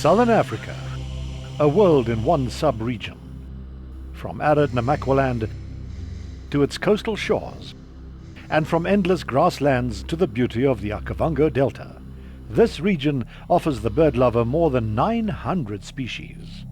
Southern Africa, a world in one sub-region. From arid Namaqualand to its coastal shores, and from endless grasslands to the beauty of the Okavango Delta, this region offers the bird lover more than 900 species.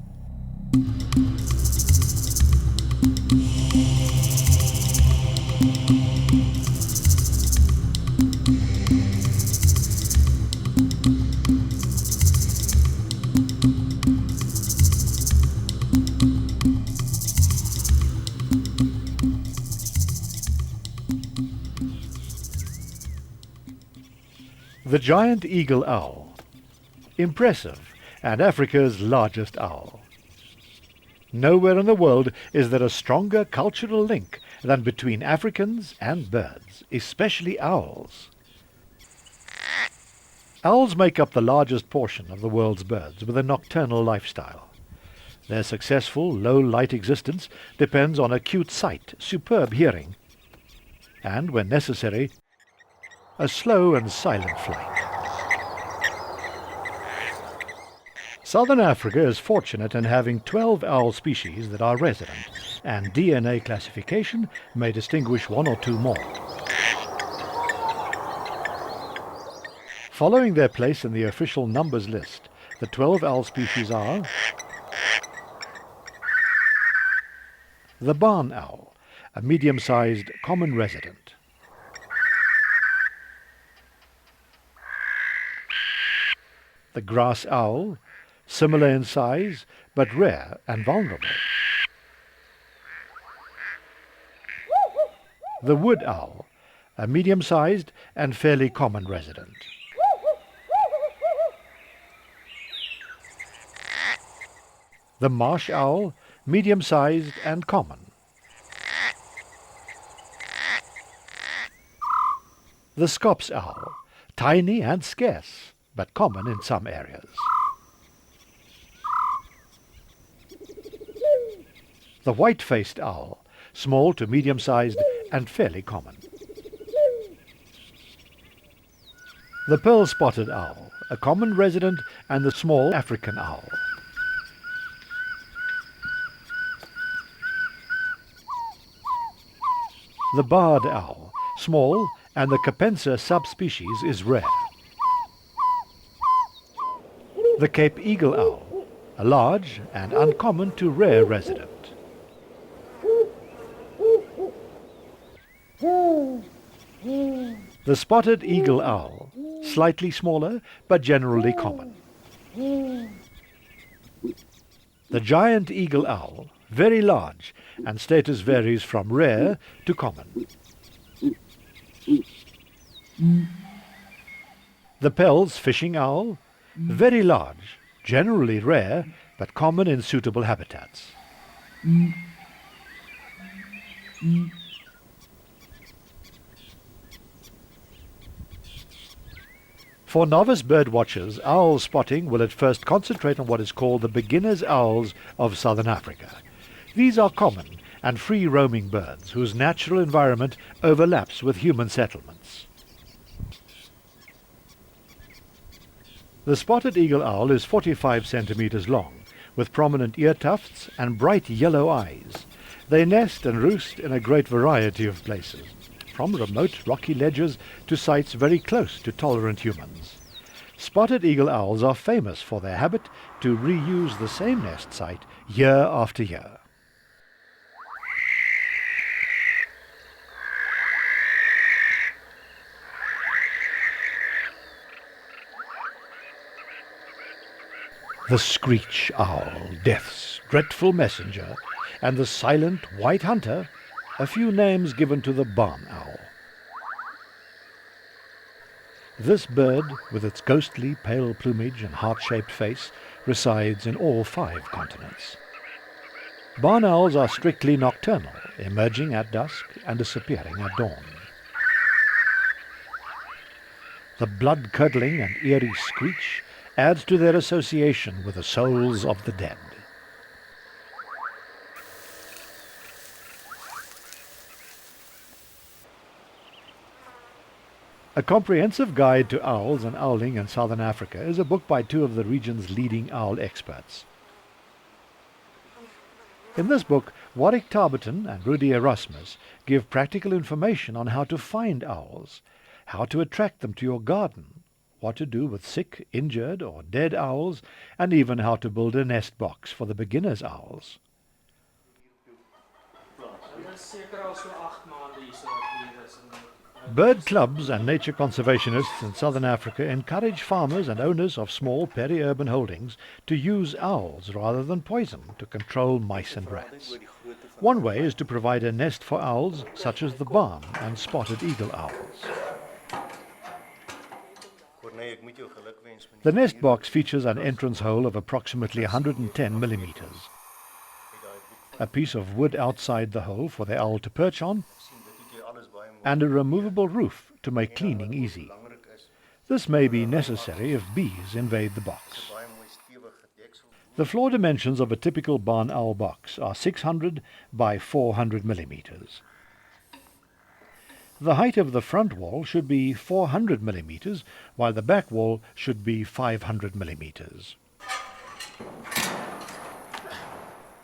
The giant eagle owl, impressive and Africa's largest owl. Nowhere in the world is there a stronger cultural link than between Africans and birds, especially owls. Owls make up the largest portion of the world's birds with a nocturnal lifestyle. Their successful low-light existence depends on acute sight, superb hearing, and, when necessary, a slow and silent flight. Southern Africa is fortunate in having 12 owl species that are resident, and DNA classification may distinguish one or two more. Following their place in the official numbers list, the 12 owl species are the barn owl, a medium-sized common resident. The grass owl, similar in size, but rare and vulnerable. The wood owl, a medium-sized and fairly common resident. The marsh owl, medium-sized and common. The scarce owl, tiny and scarce, but common in some areas. The white-faced owl, small to medium-sized and fairly common. The pearl-spotted owl, a common resident and the small African owl. The barred owl, small, and the Capensa subspecies is rare. The Cape eagle owl, a large and uncommon to rare resident. The spotted eagle owl, slightly smaller but generally common. The giant eagle owl, very large, and status varies from rare to common. The Pell's fishing owl, very large, generally rare, but common in suitable habitats. For novice bird watchers, owl spotting will at first concentrate on what is called the beginner's owls of southern Africa. These are common and free-roaming birds whose natural environment overlaps with human settlements. The spotted eagle owl is 45 centimeters long, with prominent ear tufts and bright yellow eyes. They nest and roost in a great variety of places, from remote rocky ledges to sites very close to tolerant humans. Spotted eagle owls are famous for their habit to reuse the same nest site year after year. The screech owl, death's dreadful messenger, and the silent white hunter, a few names given to the barn owl. This bird, with its ghostly pale plumage and heart-shaped face, resides in all 5 continents. Barn owls are strictly nocturnal, emerging at dusk and disappearing at dawn. The blood-curdling and eerie screech adds to their association with the souls of the dead. A comprehensive guide to owls and owling in southern Africa is a book by two of the region's leading owl experts. In this book, Warwick Tarberton and Rudy Erasmus give practical information on how to find owls, how to attract them to your garden, what to do with sick, injured or dead owls, and even how to build a nest box for the beginner's owls. Bird clubs and nature conservationists in southern Africa encourage farmers and owners of small peri-urban holdings to use owls rather than poison to control mice and rats. One way is to provide a nest for owls such as the barn and spotted eagle owls. The nest box features an entrance hole of approximately 110 millimeters, a piece of wood outside the hole for the owl to perch on, and a removable roof to make cleaning easy. This may be necessary if bees invade the box. The floor dimensions of a typical barn owl box are 600 by 400 millimeters. The height of the front wall should be 400 millimeters, while the back wall should be 500 millimeters.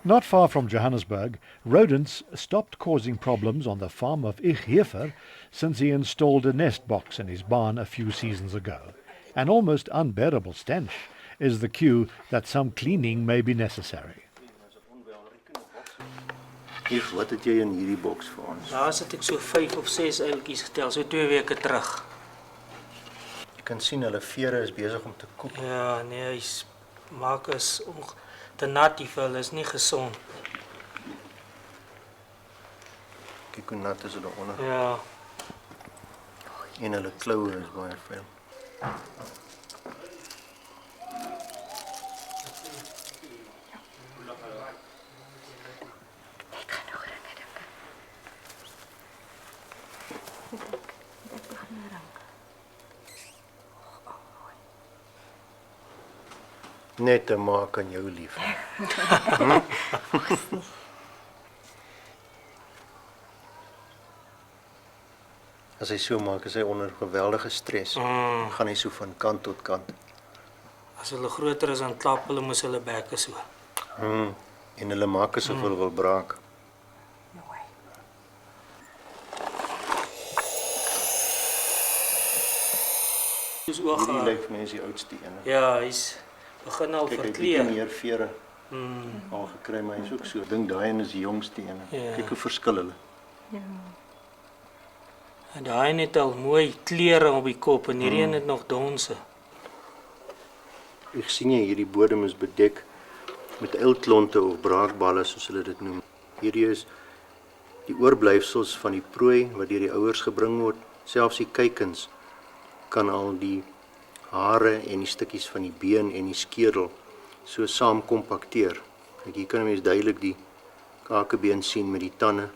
Not far from Johannesburg, rodents stopped causing problems on the farm of Gerber since he installed a nest box in his barn a few seasons ago. An almost unbearable stench is the cue that some cleaning may be necessary. Wat het jy in hierdie boks vir ons? Daar sit ek so 5 of 6 uiltjies getel, so 2 weke terug. Jy kan sien hulle vere is besig om te koek. Ja, nee, hy maak is te nat die vel, is nie gesond. Kyk hoe nat is hulle onder. Ja. En hulle kloue is baie vuil. Net te maak aan jou lief. As hy so maak, is hy onder geweldige stres. Gaan hy so van kant tot kant. As hulle groter is, dan klap hulle mos hulle bekke so. En hulle maak asof hulle wil braak. Dis ook Hierdie lyk vir my is die oudste een. Ja, hy's begin al verkleer. Kyk, hy het meer vere al gekry, maar hy's ook so. Ek dink daai een is die jongste een. Ja. Kyk hoe verskil hulle. Ja. En daai het al mooi klere op die kop en hierdie een het nog donse. Ek sien jy hierdie bodem is bedek met uilklonte of braakballe soos hulle dit noem. Hierdie is die oorblyfsels van die prooi wat deur die ouers gebring word. Selfs die kuikens kan al die hare en die stukkies van die been en die skedel so saam kompakteer. Kyk, hier kan 'n mens duidelik die kakebeen sien met die tande.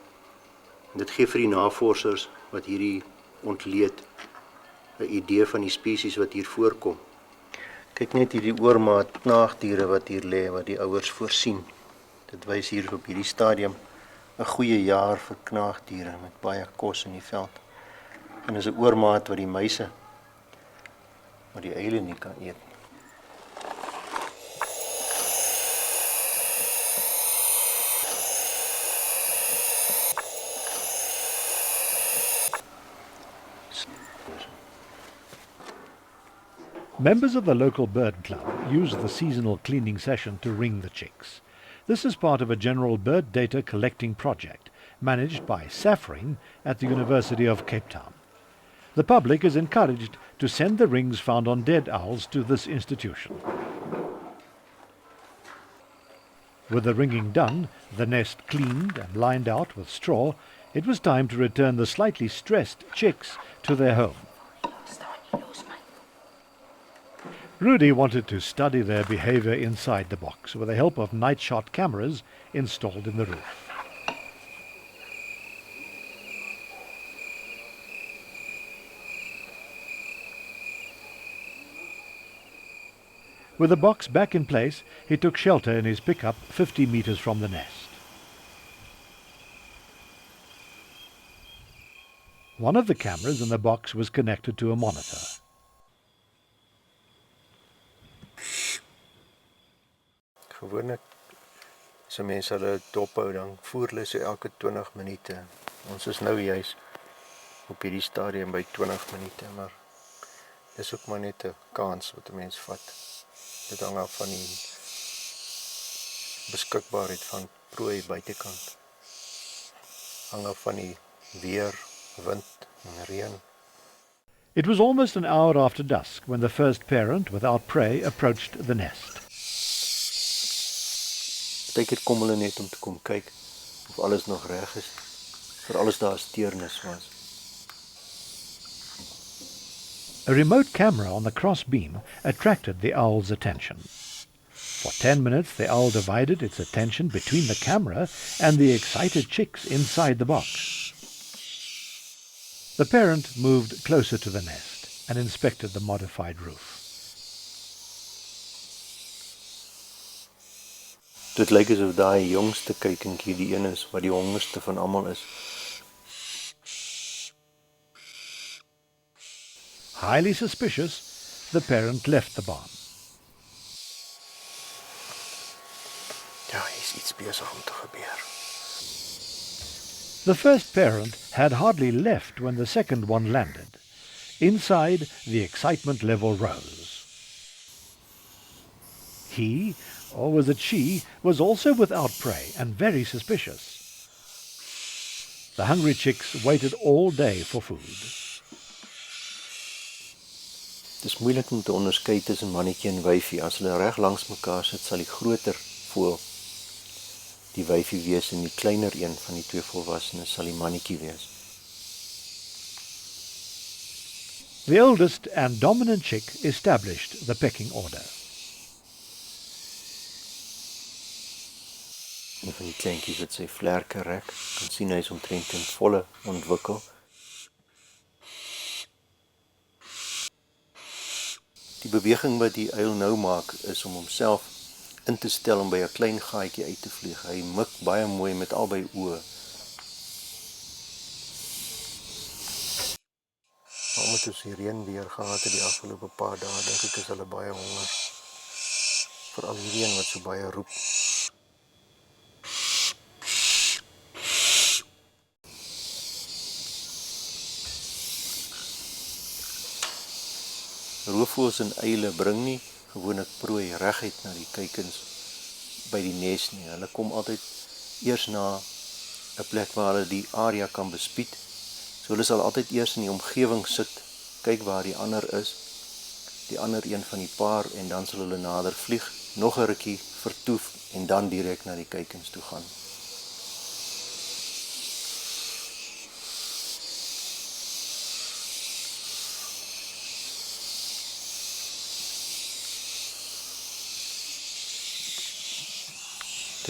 En dit gee vir die navorsers wat hierdie ontleed 'n idee van die spesies wat hier voorkom. Kyk net hierdie oormaat knaagdiere wat hier lê wat die ouers voorsien. Dit wys hier op hierdie stadium 'n goeie jaar vir knaagdiere met baie kos in die veld. En is 'n oormaat wat die muise wat die eile nie kan eet. Members of the local bird club use the seasonal cleaning session to ring the chicks. This is part of a general bird data collecting project managed by SAFRING at the University of Cape Town. The public is encouraged to send the rings found on dead owls to this institution. With the ringing done, the nest cleaned and lined out with straw, it was time to return the slightly stressed chicks to their home. Rudy wanted to study their behaviour inside the box with the help of night shot cameras installed in the roof. With the box back in place, he took shelter in his pickup 50 meters from the nest. One of the cameras in the box was connected to a monitor. Gewoonlik, as mense hulle dophou, dan voer hulle so elke 20 minute. Ons is nou juis op hierdie stadium by 20 minute, maar dis ook maar net 'n kans wat 'n mens vat. Dit hang af van die beskikbaarheid van prooi buitekant. Hang af van die weer, wind en reën. It was almost an hour after dusk when the first parent, without prey, approached the nest. Partykeer kom hulle net om te kom kyk of alles nog reg is, vir alles daar steurnis was. A remote camera on the cross beam attracted the owl's attention. For 10 minutes the owl divided its attention between the camera and the excited chicks inside the box. The parent moved closer to the nest and inspected the modified roof. Dit lyk asof daai jongste kuikentjie die een is wat die hongerste van almal is. Highly suspicious, the parent left the barn. Ja, is iets besig om te gebeur. The first parent had hardly left when the second one landed. Inside, the excitement level rose. He, or was it she, was also without prey and very suspicious. The hungry chicks waited all day for food. Het is moeilik om te onderskei tussen mannetjie en wyfie. As hulle reg langs mekaar sit, sal die groter voël die wyfie wees en die kleiner een van die twee volwassenes sal die mannetjie wees. The oldest and dominant chick established the pecking order. Een van die kleintjies wat sy vlerke rek, kan sien hy is omtrent in volle ontwikkel. Die beweging wat die uil nou maak is om homself in te stel om by 'n klein gaatjie uit te vlieg. Hy mik baie mooi met albei oë. Omdat ons die reën weer gehad het die afgelope paar dae, dink ek is hulle baie honger. Veral hierdie een wat so baie roep. Roofvoëls en uile bring nie gewoonlik prooi reguit na die kuikens by die nes nie. Hulle kom altyd eers na 'n plek waar hulle die area kan bespied. So hulle sal altyd eers in die omgewing sit, kyk waar die ander is, die ander een van die paar, en dan sal hulle nader vlieg, nog 'n rukkie vertoef en dan direk na die kuikens toe gaan.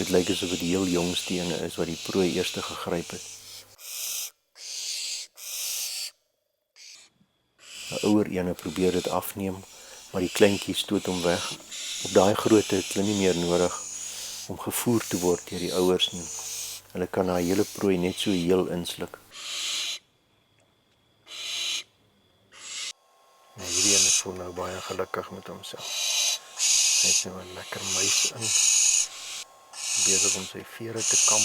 Dit lyk asof dit die heel jongste ene is wat die prooi eerste gegryp het. 'n Ouer ene probeer dit afneem, maar die kleintjie stoot hom weg. Op daai grootte het hulle nie meer nodig om gevoer te word deur die ouers nie. Hulle kan daai hele prooi net so heel insluk. En hierdie ene voel nou baie gelukkig met homself. Hy het nou 'n lekker muis in. Besig om sy vere te kam.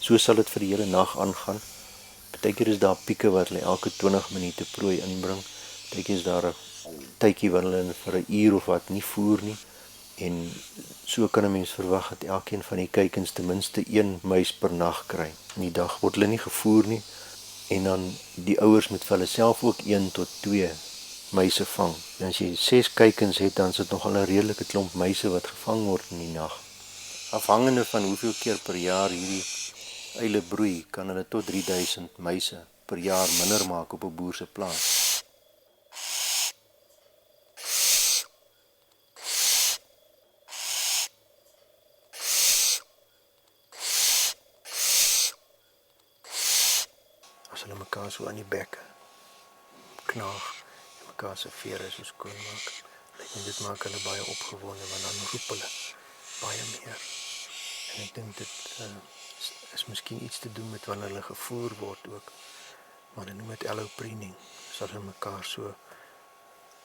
So sal dit vir die hele nag aangaan. Partykeer is daar pieke wat hulle elke 20 minute prooi inbring. Partykeer is daar 'n tydjie wat hulle vir 'n uur of wat nie voer nie. En so kan 'n mens verwag dat elkeen van die kuikens ten minste 1 muis per nag kry. In die dag word hulle nie gevoer nie. En dan die ouers moet vir hulle self ook 1 tot 2 muise vang. En as jy 6 kuikens het, dan is dit nogal 'n redelike klomp muise wat gevang word in die nag. Afhangende van hoeveel keer per jaar hierdie uile broei, kan hulle tot 3000 muise per jaar minder maak op 'n boer se plaas. As hulle mekaar so aan die bek knaag, mekaar se vere so skoon maak, en dit maak hulle baie opgewonde, want dan roep hulle baie meer. En ek dink dit is miskien iets te doen met wanneer hulle gevoer word ook. Maar hulle noem dit allopreening, as hulle mekaar so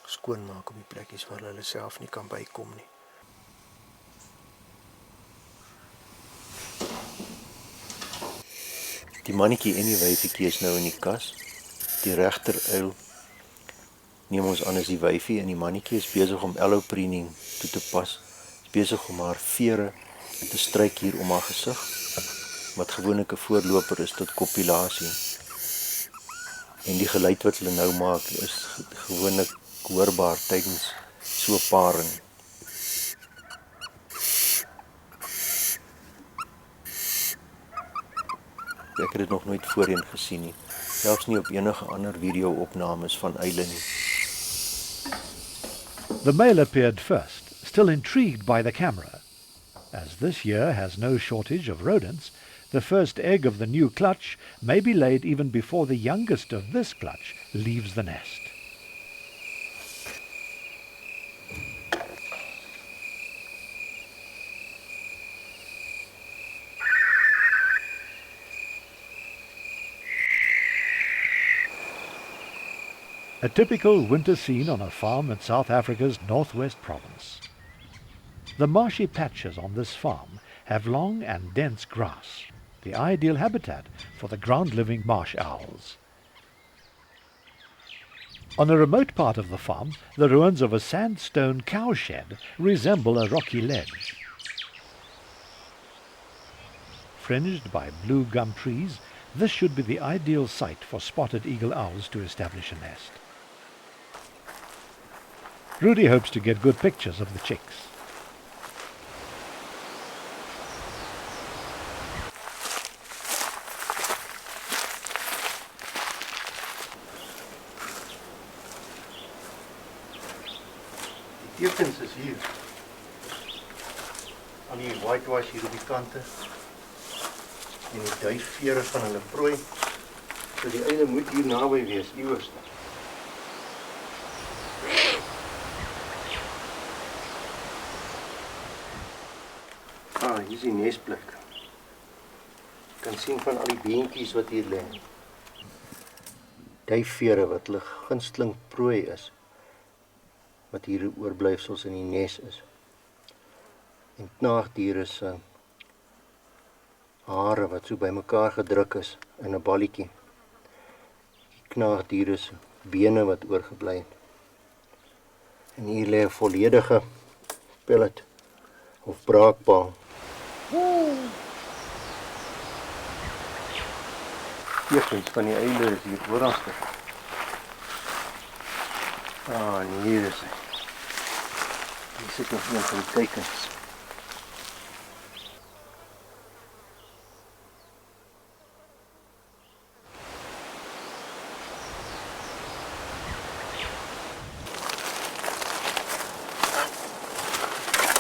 skoonmaak op die plekkies waar hulle self nie kan bykom nie. Die mannetjie en die wyfietjie is nou in die kas. Die regter uil neem ons aan as die wyfie en die mannetjie is besig om allopreening toe te pas. Is besig om haar vere te stryk hier om haar gesig, wat gewoonlik 'n voorloper is tot kopulasie. En die geluid wat hulle nou maak is gewoonlik hoorbaar tydens so 'n paring. Ek het dit nog nooit voorheen gesien nie, selfs nie op enige ander video-opnames van uile nie. The male appeared first, still intrigued by the camera. As this year has no shortage of rodents, the first egg of the new clutch may be laid even before the youngest of this clutch leaves the nest. A typical winter scene on a farm in South Africa's northwest province. The marshy patches on this farm have long and dense grass, the ideal habitat for the ground-living marsh owls. On a remote part of the farm, the ruins of a sandstone cowshed resemble a rocky ledge. Fringed by blue gum trees, this should be the ideal site for spotted eagle owls to establish a nest. Rudy hopes to get good pictures of the chicks. Die tekens is hier. Al die whitewash hier op die kante. En die duifvere van hulle prooi. So die einde moet hier naby wees, iewers. Hier is die nesplek. Jy kan sien van al die beentjies wat hier lê. Duifvere wat hulle gunsteling prooi is. Wat hier oorblyfsels in die nes is. En knaagdiere se hare wat so bymekaar gedruk is in 'n balletjie. Die knaagdiere se bene wat oorgebly het. En hier lê 'n volledige pellet of braakpaal. Tekens van die eile is hier ooralste. En hier is hy. Hier sit nog een van die kuikens.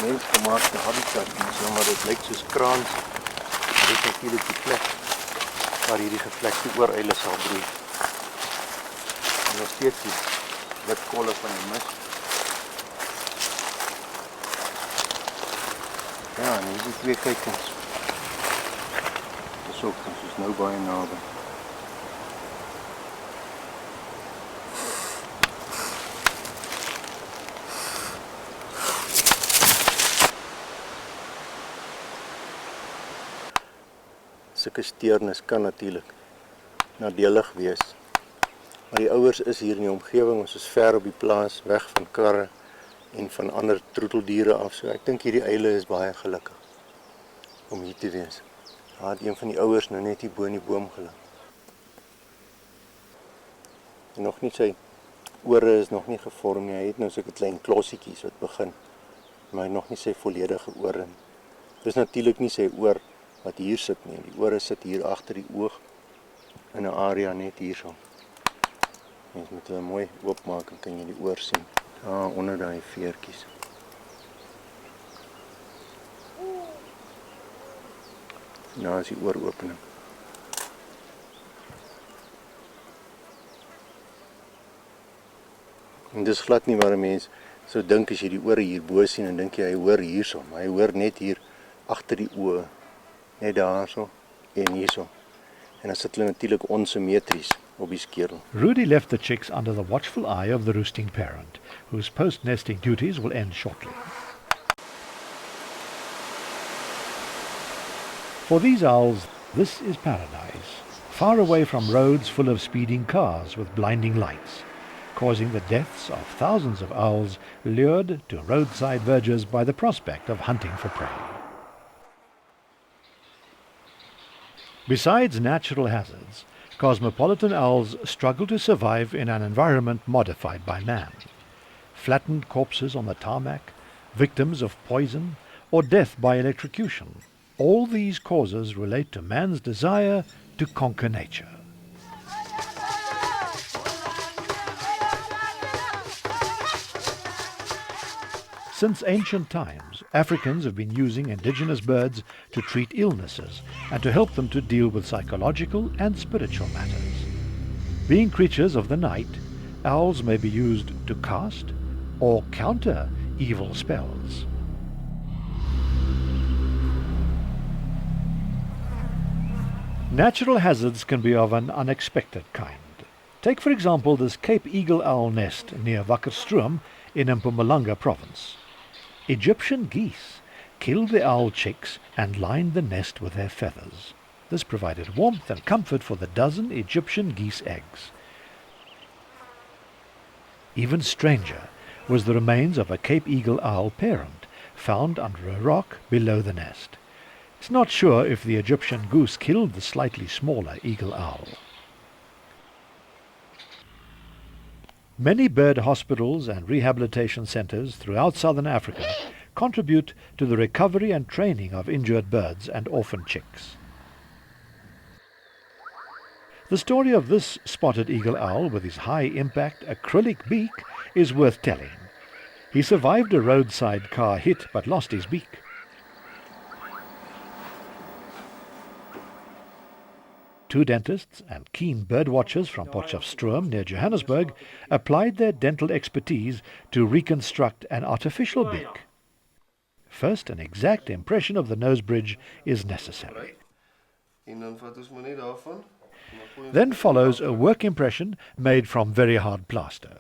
Mensgemaakte habitat, maar dit lyk soos kraans. Dit is natuurlik die plek waar hierdie gevlekte ooreile sal broei. En nog steeds die wit kolle van die mis. Ja, en hier is die twee kuikens. Dis ook, ons is nou baie naby. Sulke steurnis kan natuurlik nadelig wees. Maar die ouers is hier in die omgewing, ons is ver op die plaas, weg van karre en van ander troeteldiere af. So ek dink hierdie eile is baie gelukkig om hier te wees. Daar het een van die ouers nou net hier bo in die boom geland. En nog nie sy ore is nog nie gevorm nie. Hy het nou sulke klein klossietjies wat begin, maar hy het nog nie sy volledige ore nie. Dis natuurlik nie sy oor wat hier sit nie. Die ore sit hier agter die oog in 'n area net hierso. Mens moet hulle mooi oopmaak en kan jy die oor sien. Daar onder daai veertjies. Nou is die ooropening. En dis glad nie waar 'n mens sou dink as jy die ore hier bo sien en dink jy hy hoor hierso, maar hy hoor net hier agter die oë, net daarso en hierso. En dan sit hulle natuurlik onsymmetries op die skerel. Rudy left the chicks under the watchful eye of the roosting parent, whose post-nesting duties will end shortly. For these owls, this is paradise, far away from roads full of speeding cars with blinding lights, causing the deaths of thousands of owls lured to roadside verges by the prospect of hunting for prey. Besides natural hazards, cosmopolitan owls struggle to survive in an environment modified by man. Flattened corpses on the tarmac, victims of poison, or death by electrocution. All these causes relate to man's desire to conquer nature. Since ancient times, Africans have been using indigenous birds to treat illnesses and to help them to deal with psychological and spiritual matters. Being creatures of the night, owls may be used to cast or counter evil spells. Natural hazards can be of an unexpected kind. Take for example this Cape eagle owl nest near Wakkerstroom in Mpumalanga province. Egyptian geese killed the owl chicks and lined the nest with their feathers. This provided warmth and comfort for the dozen Egyptian geese eggs. Even stranger was the remains of a Cape eagle owl parent found under a rock below the nest. It's not sure if the Egyptian goose killed the slightly smaller eagle owl. Many bird hospitals and rehabilitation centers throughout southern Africa contribute to the recovery and training of injured birds and orphan chicks. The story of this spotted eagle owl with his high-impact acrylic beak is worth telling. He survived a roadside car hit but lost his beak. Two dentists and keen bird watchers from Potchefstroom near Johannesburg applied their dental expertise to reconstruct an artificial beak. First, an exact impression of the nose bridge is necessary. Then follows a work impression made from very hard plaster.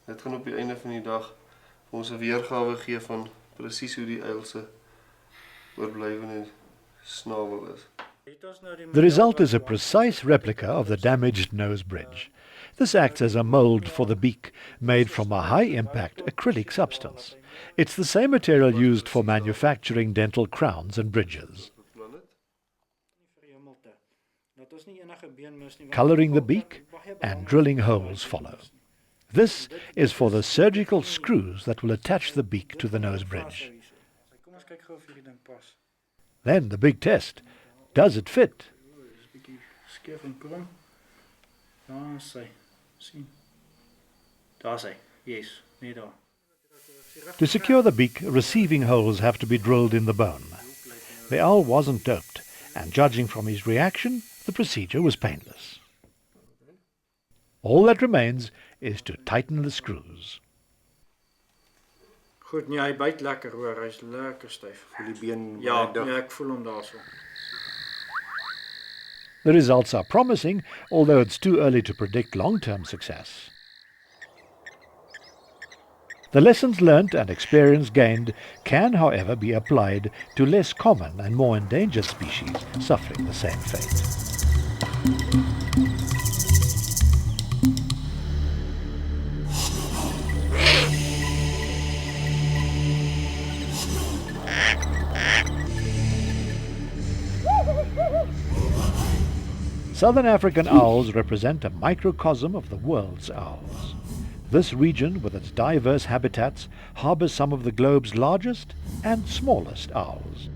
Dit gaan op die einde van die dag vir ons 'n weergawe gee van presies hoe die uil se oorblywende snavel is. The result is a precise replica of the damaged nose bridge. This acts as a mold for the beak, made from a high-impact acrylic substance. It's the same material used for manufacturing dental crowns and bridges. Colouring the beak and drilling holes follow. This is for the surgical screws that will attach the beak to the nose bridge. Then the big test. Does it fit? To secure the beak, receiving holes have to be drilled in the bone. The owl wasn't doped, and judging from his reaction, the procedure was painless. All that remains is to tighten the screws. Goed, nee, hy byt lekker hoor, hy's lekker styf. Voel die been Ja, baie dik. ja, ek voel hom daarso. The results are promising, although it's too early to predict long-term success. The lessons learnt and experience gained can, however, be applied to less common and more endangered species suffering the same fate. Southern African owls represent a microcosm of the world's owls. This region, with its diverse habitats, harbours some of the globe's largest and smallest owls.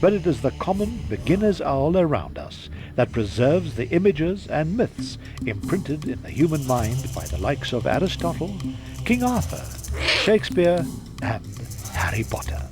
But it is the common beginner's owl around us that preserves the images and myths imprinted in the human mind by the likes of Aristotle, King Arthur, Shakespeare, and Harry Potter.